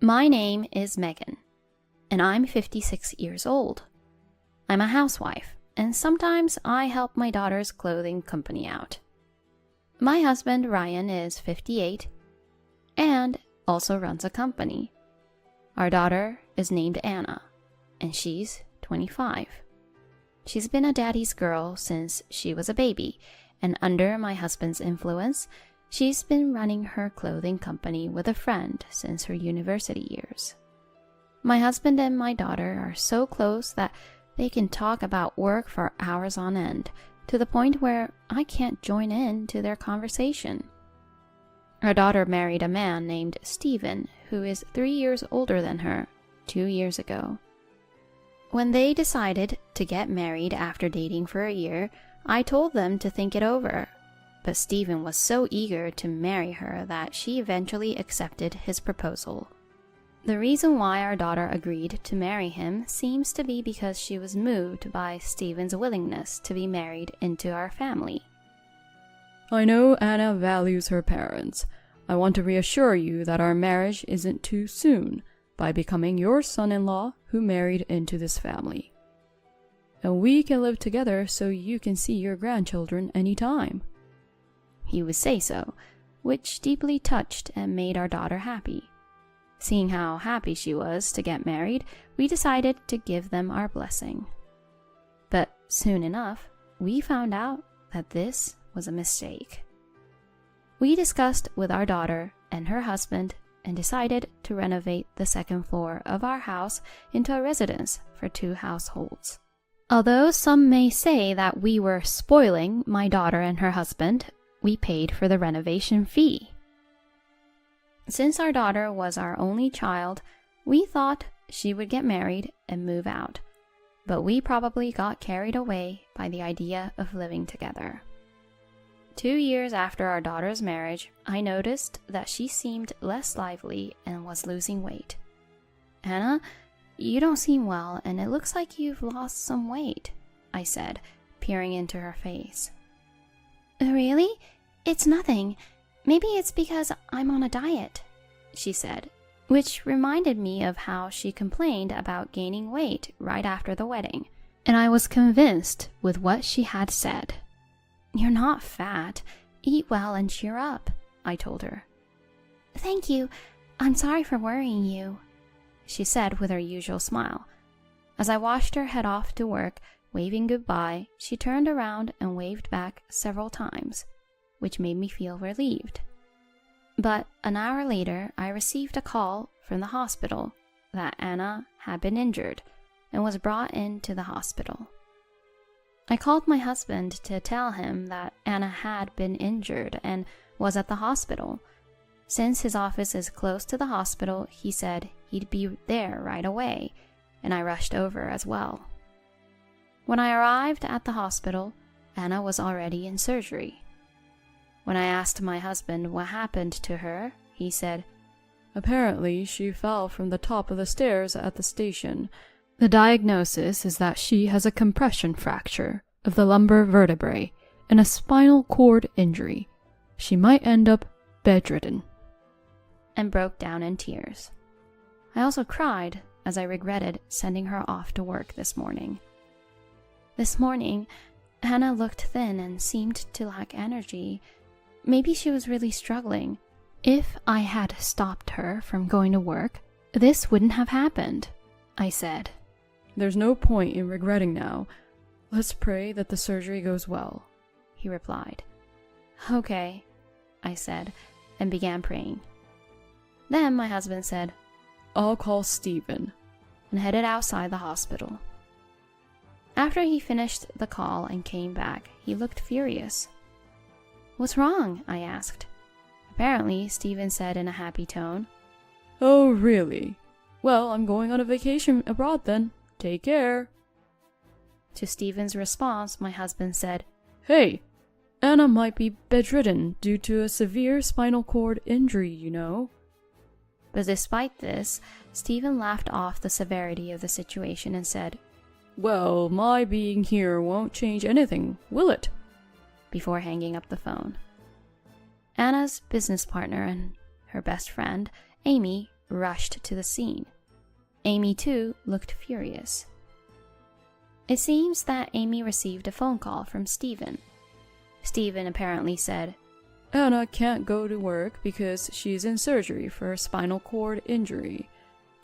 My name is Megan, and I'm 56 years old. I'm a housewife, and sometimes I help my daughter's clothing company out. My husband, Ryan, is 58 and also runs a company. Our daughter is named Anna, and she's 25. She's been a daddy's girl since she was a baby, and under my husband's influence, she's been running her clothing company with a friend since her university years. My husband and my daughter are so close that they can talk about work for hours on end, to the point where I can't join in to their conversation. Our daughter married a man named Steven, who is 3 years older than her, 2 years ago. When they decided to get married after dating for a year, I told them to think it over. But Steven was so eager to marry her that she eventually accepted his proposal. The reason why our daughter agreed to marry him seems to be because she was moved by Steven's willingness to be married into our family. I know Anna values her parents. I want to reassure you that our marriage isn't too soon by becoming your son-in-law who married into this family. And we can live together so you can see your grandchildren anytime. He would say so, which deeply touched and made our daughter happy. Seeing how happy she was to get married, we decided to give them our blessing. But soon enough, we found out that this was a mistake. We discussed with our daughter and her husband and decided to renovate the second floor of our house into a residence for 2 households. Although some may say that we were spoiling my daughter and her husband, we paid for the renovation fee. Since our daughter was our only child, we thought she would get married and move out, but we probably got carried away by the idea of living together. 2 years after our daughter's marriage, I noticed that she seemed less lively and was losing weight. "Anna, you don't seem well, and it looks like you've lost some weight," I said, peering into her face. "Really? It's nothing. Maybe it's because I'm on a diet," she said, which reminded me of how she complained about gaining weight right after the wedding, and I was convinced with what she had said. "You're not fat. Eat well and cheer up," I told her. "Thank you. I'm sorry for worrying you," she said with her usual smile. As I watched her head off to work, waving goodbye, she turned around and waved back several times, which made me feel relieved. But an hour later, I received a call from the hospital that Anna had been injured and was brought into the hospital. I called my husband to tell him that Anna had been injured and was at the hospital. Since his office is close to the hospital, he said he'd be there right away, and I rushed over as well. When I arrived at the hospital, Anna was already in surgery. When I asked my husband what happened to her, he said, "Apparently, she fell from the top of the stairs at the station. The diagnosis is that she has a compression fracture of the lumbar vertebrae and a spinal cord injury. She might end up bedridden," and broke down in tears. I also cried as I regretted sending her off to work this morning. This morning, Anna looked thin and seemed to lack energy. Maybe she was really struggling. If I had stopped her from going to work, this wouldn't have happened, I said. "There's no point in regretting now. Let's pray that the surgery goes well," he replied. "Okay," I said, and began praying. Then my husband said, "I'll call Steven," and headed outside the hospital. After he finished the call and came back, he looked furious. "What's wrong?" I asked. Apparently, Steven said in a happy tone, "Oh, really? Well, I'm going on a vacation abroad then. Take care." To Steven's response, my husband said, "Hey, Anna might be bedridden due to a severe spinal cord injury, you know." But despite this, Steven laughed off the severity of the situation and said, "Well, my being here won't change anything, will it?" before hanging up the phone. Anna's business partner and her best friend, Amy, rushed to the scene. Amy, too, looked furious. It seems that Amy received a phone call from Stephen. Stephen apparently said, Anna can't go to work because she's in surgery for a spinal cord injury.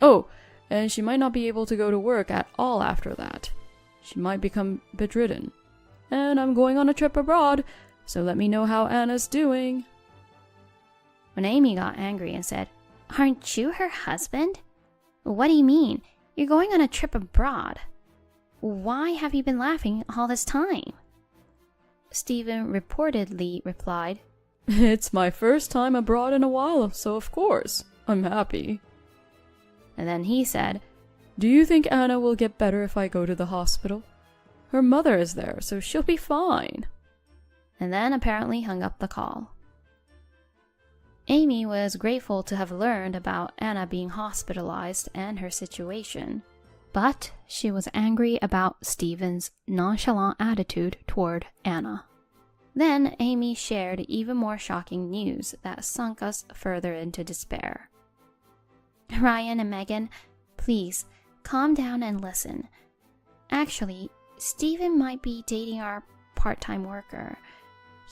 Oh, and she might not be able to go to work at all after that. She might become bedridden. And I'm going on a trip abroad, so let me know how Anna's doing. When Amy got angry and said, Aren't you her husband? What do you mean? You're going on a trip abroad. Why have you been laughing all this time? Stephen reportedly replied, It's my first time abroad in a while, so of course, I'm happy. And then he said, Do you think Anna will get better if I go to the hospital? Her mother is there, so she'll be fine. And then apparently hung up the call. Amy was grateful to have learned about Anna being hospitalized and her situation, but she was angry about Stephen's nonchalant attitude toward Anna. Then Amy shared even more shocking news that sunk us further into despair. Ryan and Megan, please, calm down and listen. Actually, Stephen might be dating our part-time worker.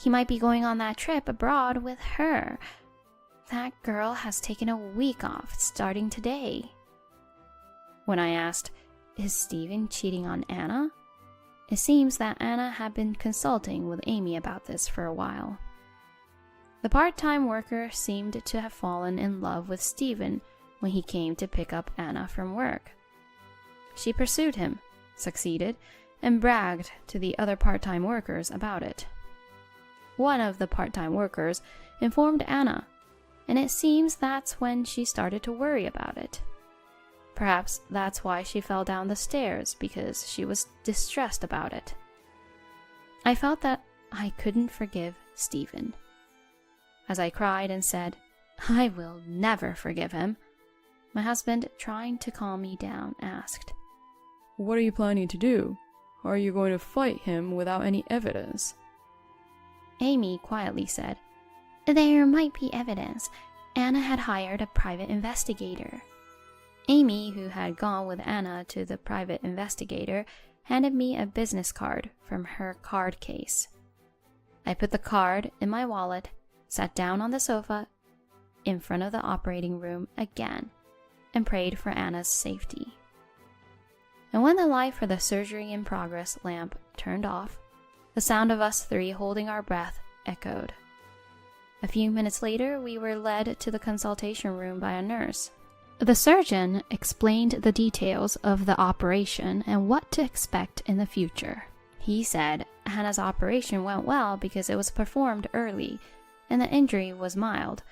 He might be going on that trip abroad with her. That girl has taken a week off starting today. When I asked, Is Stephen cheating on Anna? It seems that Anna had been consulting with Amy about this for a while. The part-time worker seemed to have fallen in love with Stephen when he came to pick up Anna from work. She pursued him, succeeded, and bragged to the other part-time workers about it. One of the part-time workers informed Anna, and it seems that's when she started to worry about it. Perhaps that's why she fell down the stairs, because she was distressed about it. I felt that I couldn't forgive Stephen. As I cried and said, I will never forgive him, my husband, trying to calm me down, asked, What are you planning to do? Are you going to fight him without any evidence? Amy quietly said, There might be evidence. Anna had hired a private investigator. Amy, who had gone with Anna to the private investigator, handed me a business card from her card case. I put the card in my wallet, sat down on the sofa in front of the operating room again, and prayed for Anna's safety. And when the light for the surgery in progress lamp turned off, the sound of us three holding our breath echoed. A few minutes later, we were led to the consultation room by a nurse. The surgeon explained the details of the operation and what to expect in the future. He said Hannah's operation went well because it was performed early and the injury was mild,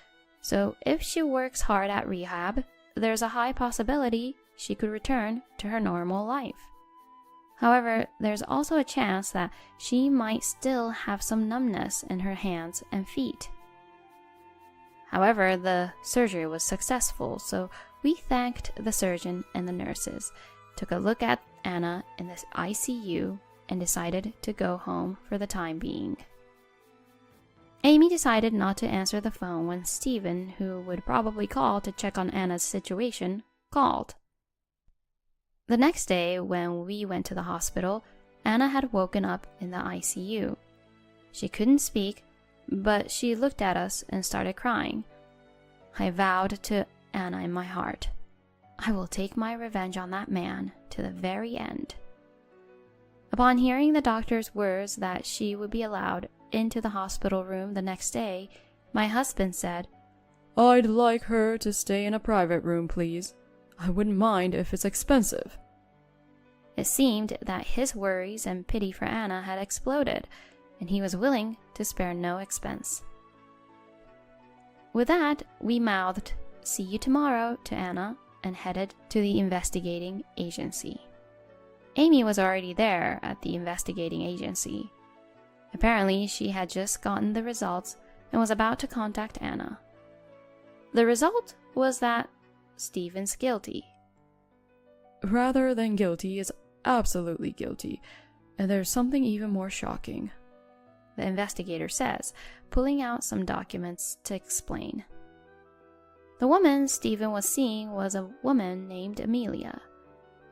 so if she works hard at rehab, there's a high possibility she could return to her normal life. However, there's also a chance that she might still have some numbness in her hands and feet. However, the surgery was successful, so we thanked the surgeon and the nurses, took a look at Anna in the ICU, and decided to go home for the time being. Amy decided not to answer the phone when Stephen, who would probably call to check on Anna's situation, called. The next day, when we went to the hospital, Anna had woken up in the ICU. She couldn't speak, but she looked at us and started crying. I vowed to Anna in my heart, I will take my revenge on that man to the very end. Upon hearing the doctor's words that she would be allowed into the hospital room the next day, my husband said, I'd like her to stay in a private room, please. I wouldn't mind if it's expensive. It seemed that his worries and pity for Anna had exploded, and he was willing to spare no expense. With that, we mouthed, "See you tomorrow," to Anna and headed to the investigating agency. Amy was already there at the investigating agency. Apparently, she had just gotten the results and was about to contact Anna. The result was that Stephen's guilty. Rather than guilty is absolutely guilty, and there's something even more shocking. The investigator says, pulling out some documents to explain. The woman Stephen was seeing was a woman named Amelia.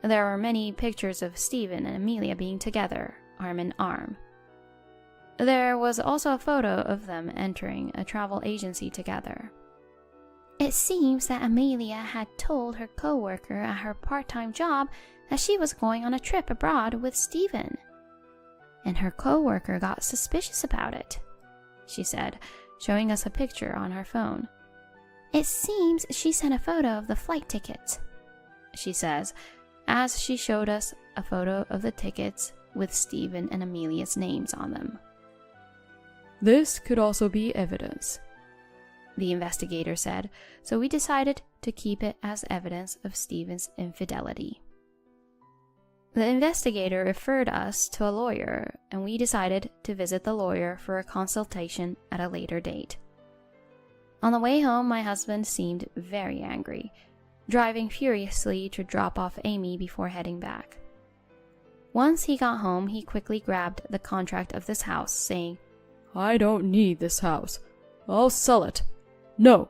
There were many pictures of Stephen and Amelia being together, arm in arm. There was also a photo of them entering a travel agency together. It seems that Amelia had told her co-worker at her part-time job that she was going on a trip abroad with Stephen. And her co-worker got suspicious about it, she said, showing us a picture on her phone. It seems she sent a photo of the flight tickets, she says, as she showed us a photo of the tickets with Stephen and Amelia's names on them. This could also be evidence, the investigator said, so we decided to keep it as evidence of Stephen's infidelity. The investigator referred us to a lawyer, and we decided to visit the lawyer for a consultation at a later date. On the way home, my husband seemed very angry, driving furiously to drop off Amy before heading back. Once he got home, he quickly grabbed the contract of this house, saying, I don't need this house. I'll sell it. No,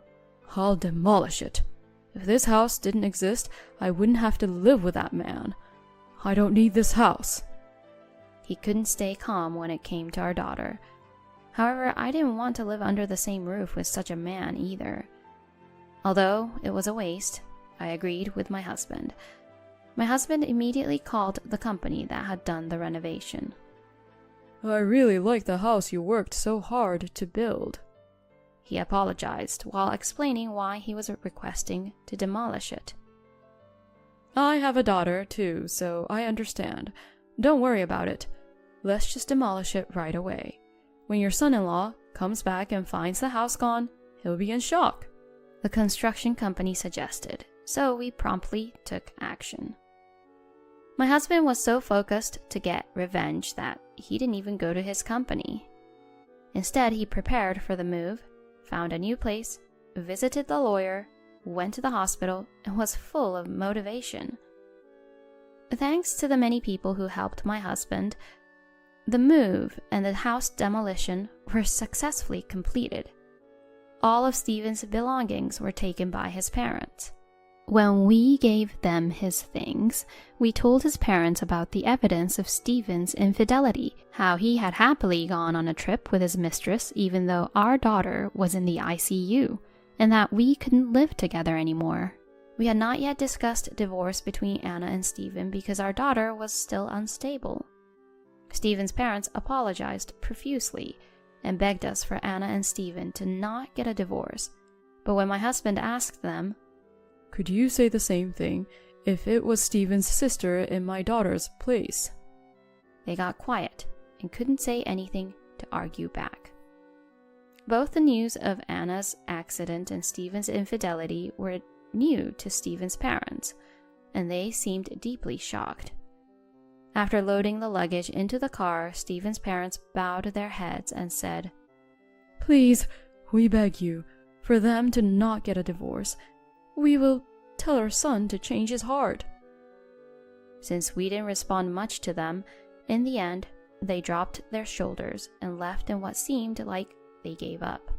I'll demolish it. If this house didn't exist, I wouldn't have to live with that man. I don't need this house. He couldn't stay calm when it came to our daughter. However, I didn't want to live under the same roof with such a man either. Although it was a waste, I agreed with my husband. My husband immediately called the company that had done the renovation. I really like the house you worked so hard to build. He apologized while explaining why he was requesting to demolish it. I have a daughter, too, so I understand. Don't worry about it. Let's just demolish it right away. When your son-in-law comes back and finds the house gone, he'll be in shock, the construction company suggested, so we promptly took action. My husband was so focused to get revenge that he didn't even go to his company. Instead, he prepared for the move, found a new place, visited the lawyer, went to the hospital, and was full of motivation. Thanks to the many people who helped my husband, the move and the house demolition were successfully completed. All of Stephen's belongings were taken by his parents. When we gave them his things, we told his parents about the evidence of Stephen's infidelity, how he had happily gone on a trip with his mistress even though our daughter was in the ICU, and that we couldn't live together anymore. We had not yet discussed divorce between Anna and Stephen because our daughter was still unstable. Stephen's parents apologized profusely and begged us for Anna and Stephen to not get a divorce, but when my husband asked them, Could you say the same thing if it was Stephen's sister in my daughter's place? They got quiet and couldn't say anything to argue back. Both the news of Anna's accident and Stephen's infidelity were new to Stephen's parents, and they seemed deeply shocked. After loading the luggage into the car, Stephen's parents bowed their heads and said, Please, we beg you, for them to not get a divorce. We will tell our son to change his heart. Since we didn't respond much to them, in the end, they dropped their shoulders and left in what seemed like they gave up.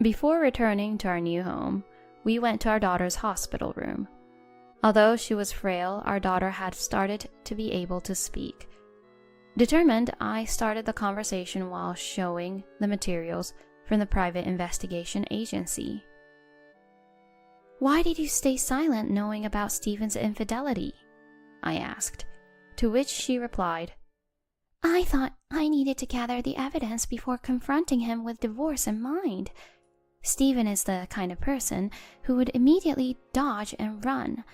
Before returning to our new home, we went to our daughter's hospital room. Although she was frail, our daughter had started to be able to speak. Determined, I started the conversation while showing the materials from the private investigation agency. Why did you stay silent knowing about Stephen's infidelity? I asked, to which she replied, I thought I needed to gather the evidence before confronting him with divorce in mind. Stephen is the kind of person who would immediately dodge and run.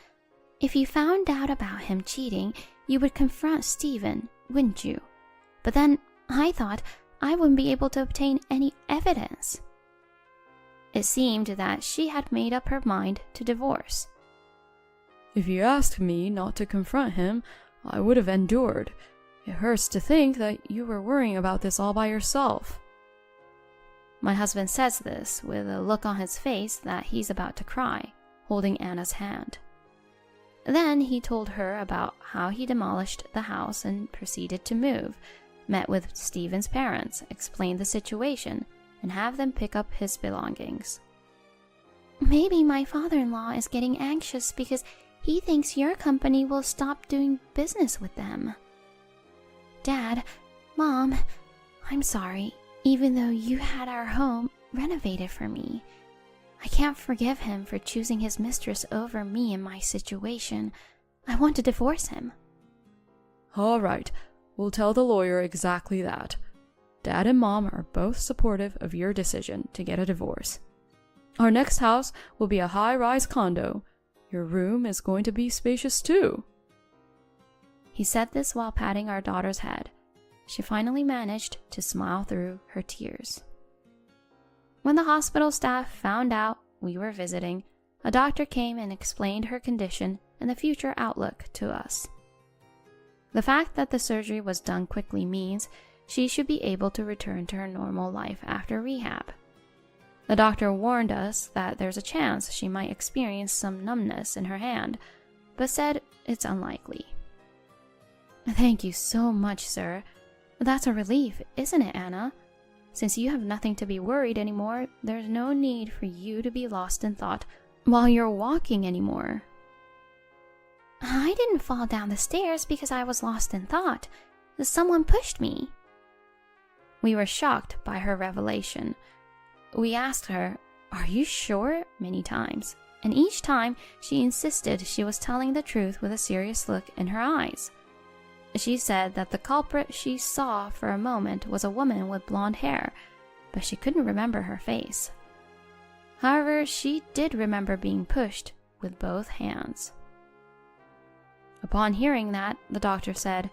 If you found out about him cheating, you would confront Stephen, wouldn't you? But then I thought I wouldn't be able to obtain any evidence. It seemed that she had made up her mind to divorce. If you asked me not to confront him, I would have endured. It hurts to think that you were worrying about this all by yourself. My husband says this with a look on his face that he's about to cry, holding Anna's hand. Then he told her about how he demolished the house and proceeded to move, met with Stephen's parents, explained the situation, and have them pick up his belongings. Maybe my father-in-law is getting anxious because he thinks your company will stop doing business with them. Dad, Mom, I'm sorry, even though you had our home renovated for me. I can't forgive him for choosing his mistress over me in my situation. I want to divorce him. All right, we'll tell the lawyer exactly that. Dad and Mom are both supportive of your decision to get a divorce. Our next house will be a high-rise condo. Your room is going to be spacious too. He said this while patting our daughter's head. She finally managed to smile through her tears. When the hospital staff found out we were visiting, a doctor came and explained her condition and the future outlook to us. The fact that the surgery was done quickly means she should be able to return to her normal life after rehab. The doctor warned us that there's a chance she might experience some numbness in her hand, but said it's unlikely. Thank you so much, sir. That's a relief, isn't it, Anna? Since you have nothing to be worried anymore, there's no need for you to be lost in thought while you're walking anymore. I didn't fall down the stairs because I was lost in thought. Someone pushed me. We were shocked by her revelation. We asked her, "Are you sure?" many times, and each time she insisted she was telling the truth with a serious look in her eyes. She said that the culprit she saw for a moment was a woman with blonde hair, but she couldn't remember her face. However, she did remember being pushed with both hands. Upon hearing that, the doctor said,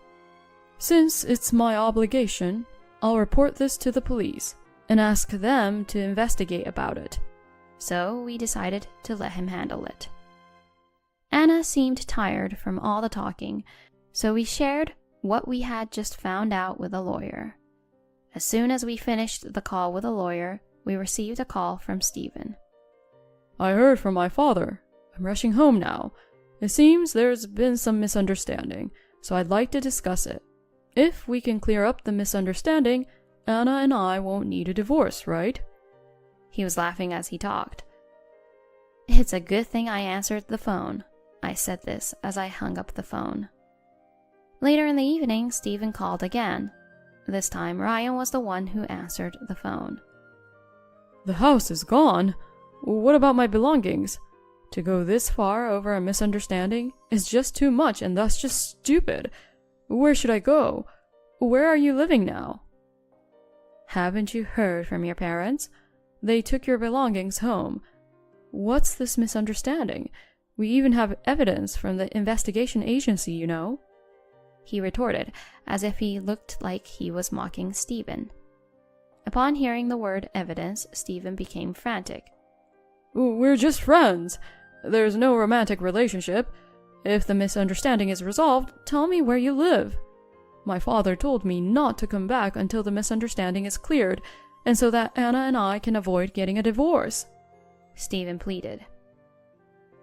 "Since it's my obligation, I'll report this to the police and ask them to investigate about it." So we decided to let him handle it. Anna seemed tired from all the talking, so we shared what we had just found out with a lawyer. As soon as we finished the call with a lawyer, we received a call from Stephen. "I heard from my father. I'm rushing home now. It seems there's been some misunderstanding, so I'd like to discuss it. If we can clear up the misunderstanding, Anna and I won't need a divorce, right?" He was laughing as he talked. "It's a good thing I answered the phone." I said this as I hung up the phone. Later in the evening, Stephen called again. This time, Ryan was the one who answered the phone. "The house is gone. What about my belongings? To go this far over a misunderstanding is just too much, and thus just stupid. Where should I go? Where are you living now?" "Haven't you heard from your parents? They took your belongings home. What's this misunderstanding? We even have evidence from the investigation agency, you know," he retorted, as if he looked like he was mocking Stephen. Upon hearing the word evidence, Stephen became frantic. "We're just friends. There's no romantic relationship. If the misunderstanding is resolved, tell me where you live. My father told me not to come back until the misunderstanding is cleared, and so that Anna and I can avoid getting a divorce," Stephen pleaded.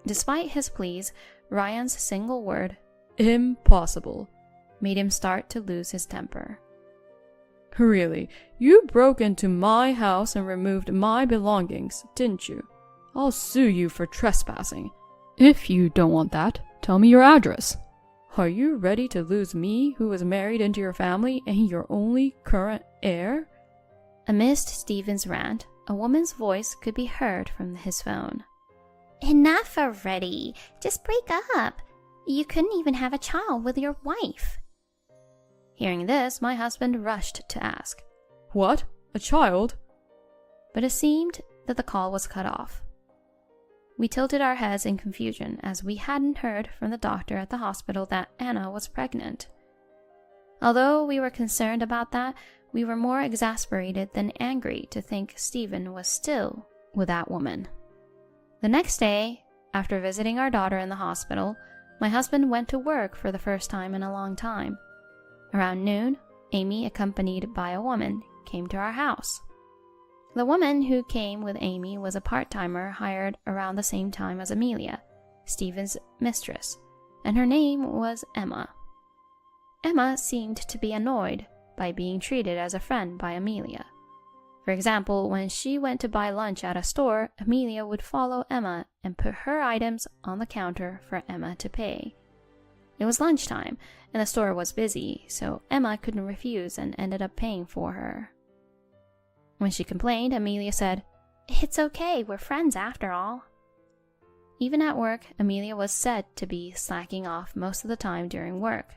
Despite his pleas, Ryan's single word, "impossible," made him start to lose his temper. "Really, you broke into my house and removed my belongings, didn't you? I'll sue you for trespassing. If you don't want that, tell me your address. Are you ready to lose me, who was married into your family and your only current heir?" Amidst Stephen's rant, a woman's voice could be heard from his phone. "Enough already. Just break up. You couldn't even have a child with your wife." Hearing this, my husband rushed to ask, "What? A child?" But it seemed that the call was cut off. We tilted our heads in confusion as we hadn't heard from the doctor at the hospital that Anna was pregnant. Although we were concerned about that, we were more exasperated than angry to think Stephen was still with that woman. The next day, after visiting our daughter in the hospital, my husband went to work for the first time in a long time. Around noon, Amy, accompanied by a woman, came to our house. The woman who came with Amy was a part-timer hired around the same time as Amelia, Stephen's mistress, and her name was Emma. Emma seemed to be annoyed by being treated as a friend by Amelia. For example, when she went to buy lunch at a store, Amelia would follow Emma and put her items on the counter for Emma to pay. It was lunchtime, and the store was busy, so Emma couldn't refuse and ended up paying for her. When she complained, Amelia said, "It's okay, we're friends after all." Even at work, Amelia was said to be slacking off most of the time during work.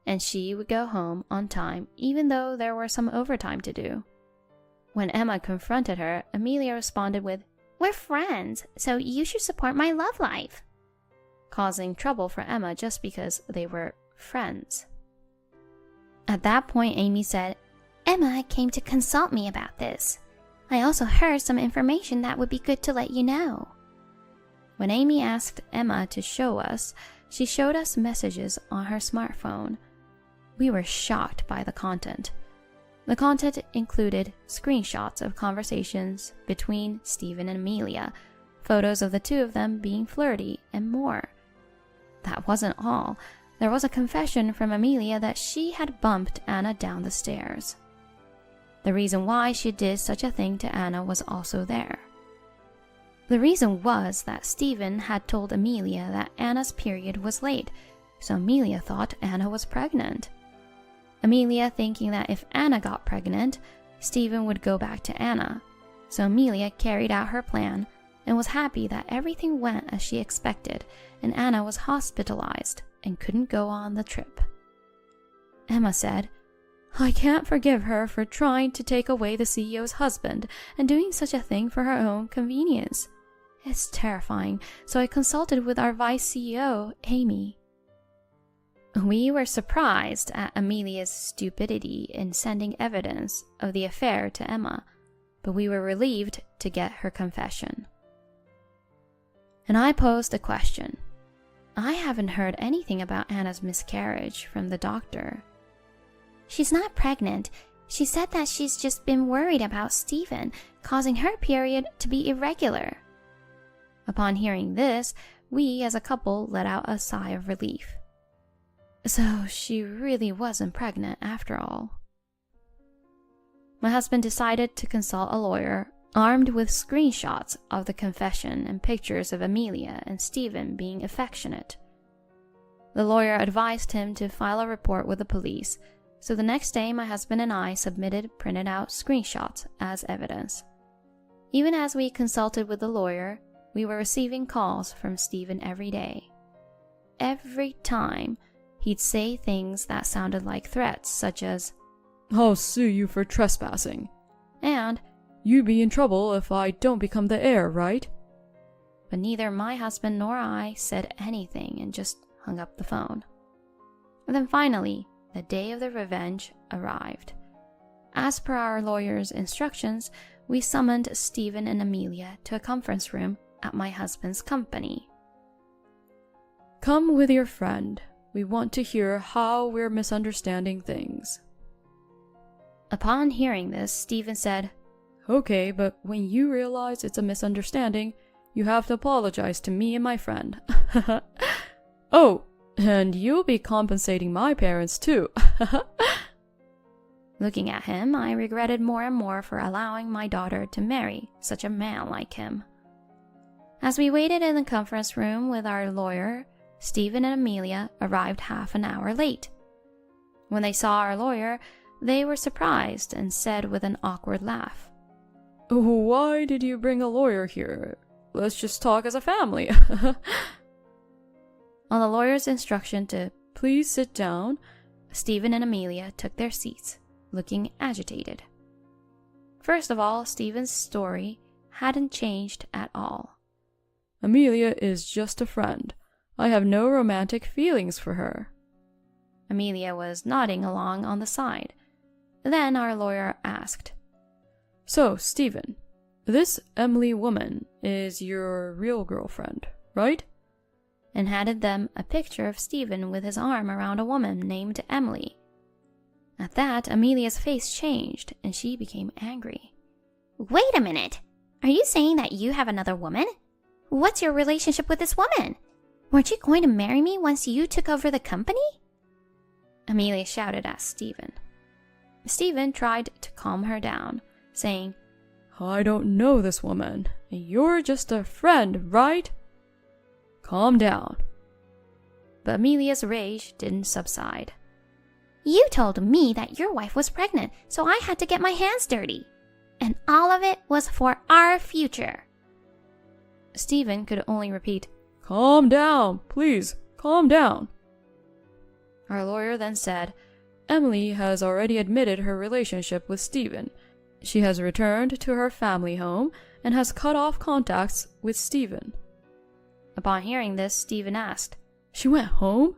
And she would go home on time even though there were some overtime to do. When Emma confronted her, Amelia responded with, "We're friends, so you should support my love life," causing trouble for Emma just because they were friends. At that point, Amy said, "Emma came to consult me about this. I also heard some information that would be good to let you know." When Amy asked Emma to show us, she showed us messages on her smartphone. We were shocked by the content. The content included screenshots of conversations between Stephen and Amelia, photos of the two of them being flirty, and more. That wasn't all. There was a confession from Amelia that she had bumped Anna down the stairs. The reason why she did such a thing to Anna was also there. The reason was that Stephen had told Amelia that Anna's period was late, so Amelia thought Anna was pregnant. Amelia thinking that if Anna got pregnant, Stephen would go back to Anna, so Amelia carried out her plan and was happy that everything went as she expected and Anna was hospitalized and couldn't go on the trip. Emma said, "I can't forgive her for trying to take away the CEO's husband and doing such a thing for her own convenience. It's terrifying, so I consulted with our vice CEO, Amy." We were surprised at Amelia's stupidity in sending evidence of the affair to Emma, but we were relieved to get her confession. And I posed a question. I haven't heard anything about Anna's miscarriage from the doctor. "She's not pregnant. She said that she's just been worried about Stephen, causing her period to be irregular." Upon hearing this, we as a couple let out a sigh of relief. So she really wasn't pregnant after all. My husband decided to consult a lawyer armed with screenshots of the confession and pictures of Amelia and Stephen being affectionate. The lawyer advised him to file a report with the police, so the next day my husband and I submitted printed out screenshots as evidence. Even as we consulted with the lawyer, we were receiving calls from Stephen every day. Every time, he'd say things that sounded like threats, such as, "I'll sue you for trespassing," and "You be in trouble if I don't become the heir, right?" But neither my husband nor I said anything and just hung up the phone. And then finally, the day of the revenge arrived. As per our lawyer's instructions, we summoned Stephen and Amelia to a conference room at my husband's company. "Come with your friend. We want to hear how we're misunderstanding things." Upon hearing this, Stephen said, "Okay, but when you realize it's a misunderstanding, you have to apologize to me and my friend." "Oh, and you'll be compensating my parents too." Looking at him, I regretted more and more for allowing my daughter to marry such a man like him. As we waited in the conference room with our lawyer, Stephen and Amelia arrived half an hour late. When they saw our lawyer, they were surprised and said with an awkward laugh, "Why did you bring a lawyer here? Let's just talk as a family." On the lawyer's instruction to "Please sit down," Stephen and Amelia took their seats, looking agitated. First of all, Stephen's story hadn't changed at all. "Amelia is just a friend. I have no romantic feelings for her." Amelia was nodding along on the side. Then our lawyer asked, "So, Stephen, this Emily woman is your real girlfriend, right?" and handed them a picture of Stephen with his arm around a woman named Emily. At that, Amelia's face changed and she became angry. "Wait a minute. Are you saying that you have another woman? What's your relationship with this woman? Weren't you going to marry me once you took over the company?" Amelia shouted at Stephen. Stephen tried to calm her down, saying, I don't know this woman, and you're just a friend, right? Calm down. But Amelia's rage didn't subside. You told me that your wife was pregnant, so I had to get my hands dirty. And all of it was for our future. Stephen could only repeat, Calm down, please, calm down. Our lawyer then said, Emily has already admitted her relationship with Stephen. She has returned to her family home and has cut off contacts with Stephen. Upon hearing this, Stephen asked, She went home?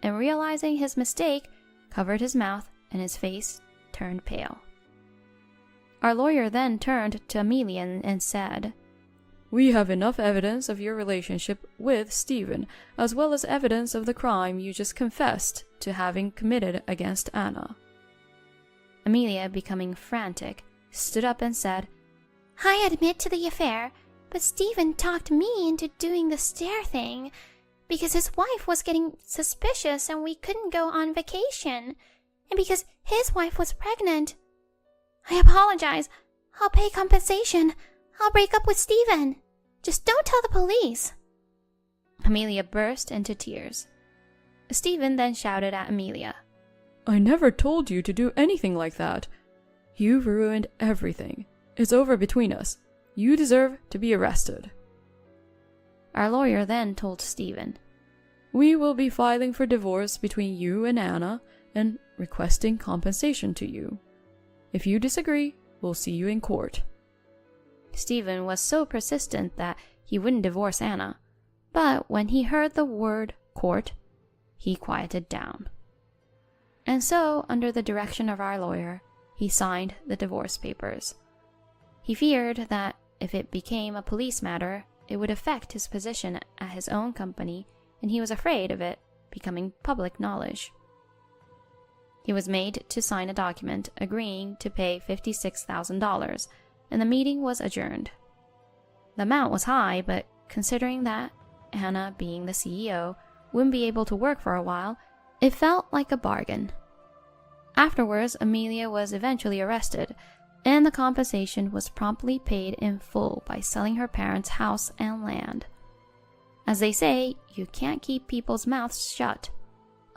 And realizing his mistake, covered his mouth and his face turned pale. Our lawyer then turned to Amelia and said, We have enough evidence of your relationship with Stephen, as well as evidence of the crime you just confessed to having committed against Anna. Amelia, becoming frantic, stood up and said, I admit to the affair, but Stephen talked me into doing the stair thing because his wife was getting suspicious and we couldn't go on vacation, and because his wife was pregnant. I apologize. I'll pay compensation. I'll break up with Stephen. Just don't tell the police. Amelia burst into tears. Stephen then shouted at Amelia, I never told you to do anything like that. You've ruined everything. It's over between us. You deserve to be arrested. Our lawyer then told Stephen, We will be filing for divorce between you and Anna and requesting compensation to you. If you disagree, we'll see you in court. Stephen was so persistent that he wouldn't divorce Anna, but when he heard the word court, he quieted down. And so, under the direction of our lawyer, he signed the divorce papers. He feared that if it became a police matter, it would affect his position at his own company, and he was afraid of it becoming public knowledge. He was made to sign a document agreeing to pay $56,000, and the meeting was adjourned. The amount was high, but considering that Anna, being the CEO, wouldn't be able to work for a while, it felt like a bargain. Afterwards, Amelia was eventually arrested, and the compensation was promptly paid in full by selling her parents' house and land. As they say, you can't keep people's mouths shut.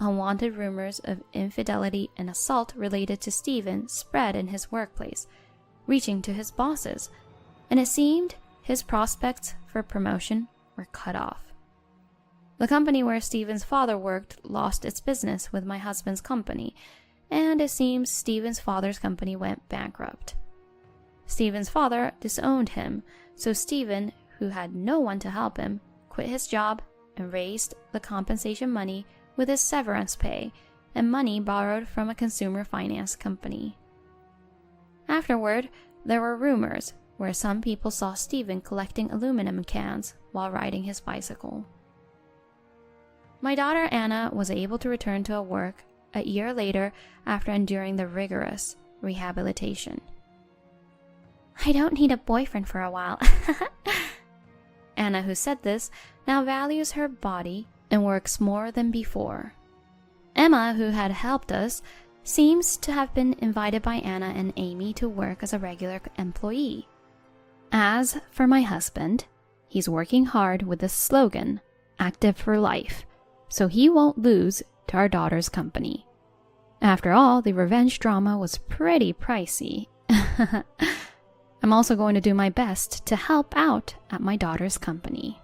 Unwanted rumors of infidelity and assault related to Stephen spread in his workplace, reaching to his bosses, and it seemed his prospects for promotion were cut off. The company where Stephen's father worked lost its business with my husband's company, and it seems Stephen's father's company went bankrupt. Stephen's father disowned him, so Stephen, who had no one to help him, quit his job and raised the compensation money with his severance pay and money borrowed from a consumer finance company. Afterward, there were rumors where some people saw Stephen collecting aluminum cans while riding his bicycle. My daughter Anna was able to return to work a year later after enduring the rigorous rehabilitation. I don't need a boyfriend for a while. Anna, who said this, now values her body and works more than before. Emma, who had helped us, seems to have been invited by Anna and Amy to work as a regular employee. As for my husband, he's working hard with the slogan, Active for Life, so he won't lose to our daughter's company. After all, the revenge drama was pretty pricey. I'm also going to do my best to help out at my daughter's company.